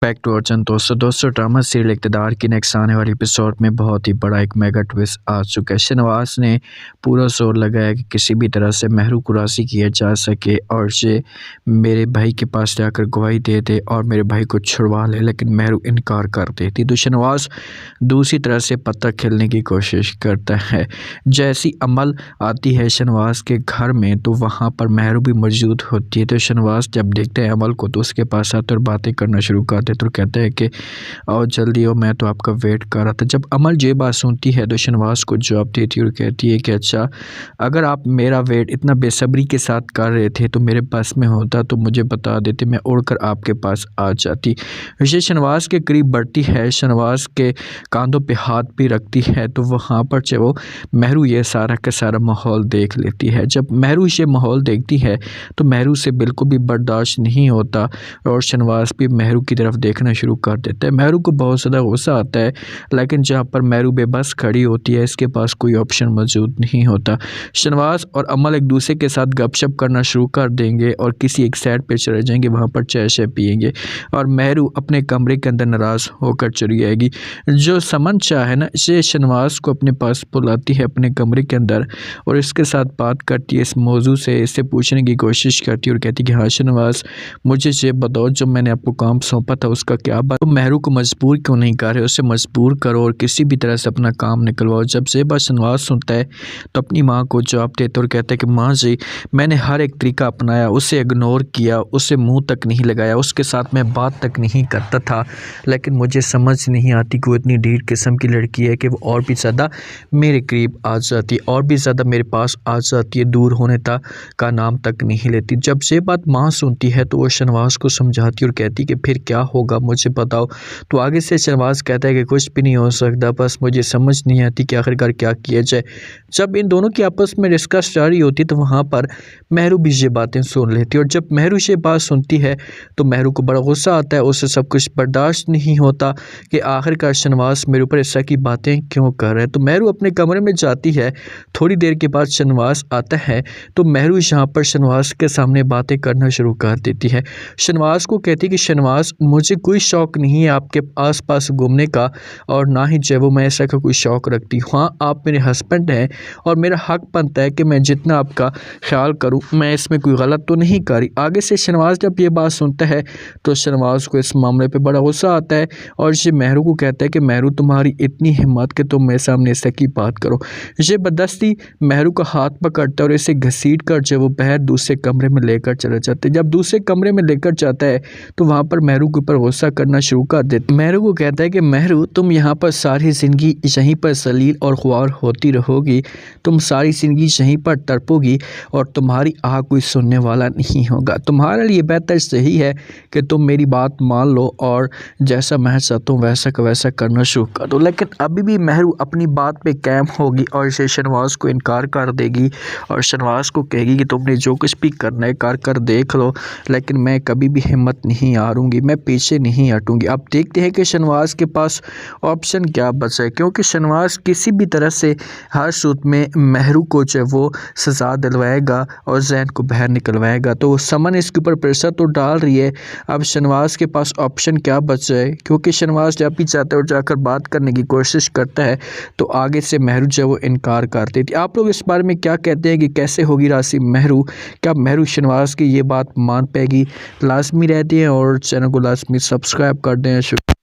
Back to अर्चन दोस्तों drama serial इक़्तिदार की नेक्स्ट आने वाले एपिसोड में बहुत ही बड़ा एक मेगा ट्विस्ट आ चुका है। शहनवाज ने पूरा जोर लगाया कि किसी भी तरह से महरू को राज़ी किया जा सके और ये मेरे भाई के पास जाकर गवाही दे दे और मेरे भाई को छुड़वा ले, लेकिन महरू इनकार कर देती। तो शहनवाज दूसरी तरह से पत्ता खेलने की कोशिश करता है। जैसी अमल आती है शहनवाज के घर में तो वहाँ पर महरू भी मौजूद होती है। तो शहनवाज जब देखते हैं अमल को तो उसके पास आते और बातें करना शुरू कर देते तो कहते हैं कि आओ जल्दी हो, मैं तो आपका वेट कर रहा था। जब अमल ये बात सुनती है तो शहनवाज को जवाब देती है और कहती है कि अच्छा, अगर आप मेरा वेट इतना बेसब्री के साथ कर रहे थे तो मेरे पास में होता तो मुझे बता देते, मैं उड़कर आपके पास आ जाती। ये शहनवाज के करीब बढ़ती है, शहनवाज के कांधों पे हाथ भी रखती है तो वहाँ पर जो वो महरू ये सारा का सारा माहौल देख लेती है। जब महरू ये माहौल देखती है तो महरू से बिल्कुल भी बर्दाश्त नहीं होता और शहनवाज भी महरू की तरफ देखना शुरू कर देता है। महरू को बहुत ज़्यादा गुस्सा आता है, लेकिन जहाँ पर महरू बेबस खड़ी होती है इसके पास कोई ऑप्शन मौजूद नहीं होता। शहनवाज और अमल एक दूसरे के साथ गपशप करना शुरू कर देंगे और किसी एक साइड पे चले जाएंगे, वहाँ पर चाय शाय पिएंगे और महरू अपने कमरे के अंदर नाराज़ होकर चली जाएगी। जो समन शाह है ना, ये शहनवाज को अपने पास बुलाती है अपने कमरे के अंदर और इसके साथ बात करती है, इस मौजू से इससे पूछने की कोशिश करती है और कहती है कि हाँ शहनवाज, मुझे ये बताओ जो मैंने आपको काम सौंपा था उसका क्या बात। तो महरू को मजबूर क्यों नहीं कर रहे, उसे मजबूर करो और किसी भी तरह से अपना काम निकलवाओ। जब ये बात शहनवाज सुनता है तो अपनी माँ को जवाब देता और कहता है कि माँ जी, मैंने हर एक तरीका अपनाया, उसे इग्नोर किया, उसे मुंह तक नहीं लगाया, उसके साथ मैं बात तक नहीं करता था, लेकिन मुझे समझ नहीं आती कि वो इतनी ढीठ किस्म की लड़की है कि वो और भी ज़्यादा मेरे करीब आ जाती, और भी ज़्यादा मेरे पास आ जाती है, दूर होने तक का नाम तक नहीं लेती। जब ये बात माँ सुनती है तो वो शहनवाज को समझाती और कहती कि फिर क्या होगा मुझे बताओ। तो आगे से शहनवाज कहता है कि कुछ भी नहीं हो सकता, बस मुझे समझ नहीं आती कि आखिरकार क्या किया जाए। जब इन दोनों की आपस में डिस्कस जारी होती तो वहाँ पर महरू भी ये बातें सुन लेती और जब महरू ये बात सुनती है तो महरू को बड़ा गुस्सा आता है, उसे सब कुछ बर्दाश्त नहीं होता कि आखिरकार शहनवाज मेरे ऊपर ऐसा की बातें क्यों कर रहा है। तो महरू अपने कमरे में जाती है। थोड़ी देर के बाद शहनवाज आता है तो महरू यहाँ पर शहनवाज के सामने बातें करना शुरू कर देती है। शहनवाज को कहती है कि शहनवाज, मुझे कोई शौक़ नहीं है आपके आसपास घूमने का और ना ही जो वो मैं ऐसा का कोई शौक़ रखती हूँ। हाँ, आप मेरे हस्बैंड हैं और मेरा हक बनता है कि मैं जितना आपका ख्याल करूँ, मैं इसमें कोई गलत तो नहीं करी। आगे से शहनवाज जब ये बात सुनता है तो शहनवाज को इस मामले पे बड़ा गुस्सा आता है और ये महरू को कहता है कि महरू, तुम्हारी इतनी हिम्मत कि तुम मेरे सामने ऐसा की बात करो। ज़बरदस्ती महरू का हाथ पकड़ता है और इसे घसीट कर जो वो बाहर दूसरे कमरे में लेकर चले जाते। जब दूसरे कमरे में लेकर जाता है तो वहाँ पर महरू के ऊपर गुस्सा करना शुरू कर देते। महरू को कहता है कि महरू, तुम यहाँ पर सारी ज़िंदगी यहीं पर जलील और ख्वार होती रहोगी, तुम सारी ज़िंदगी यहीं पर तड़पोगी और तुम्हारी आह कोई सुनने वाला नहीं होगा। तुम्हारे लिए बेहतर सही है कि तुम मेरी बात मान लो और जैसा मैं चाहता हूँ वैसा का वैसा करना शुरू कर दो। लेकिन अभी भी महरू अपनी बात पे कायम होगी और इसे शहनवाज को इनकार कर देगी और शहनवाज को कहेगी कि तुमने जो कुछ भी करना है कर देख लो, लेकिन मैं कभी भी हिम्मत नहीं हारूंगी, मैं पीछे नहीं हटूंगी। अब देखते हैं कि शहनवाज के पास ऑप्शन क्या बचा है, क्योंकि शहनवाज किसी भी तरह से हर सूरत में महरू को जो वो सज़ा दिलवाएगा और जैन को बाहर निकलवाएगा। तो समन इसके ऊपर प्रेशर तो डाल रही है। अब शहनवाज के पास ऑप्शन क्या बचा है, क्योंकि शहनवाज जब भी चाहता है और जाकर बात करने की कोशिश करता है तो आगे से महरू जो वो इनकार कर देती है। आप लोग इस बारे में क्या कहते हैं कि कैसे होगी राशि महरू, क्या महरू शहनवाज की ये बात मान पाएगी? लाजमी रहती है और चैनल को लाजमी सब्सक्राइब कर दें। शुक्रिया।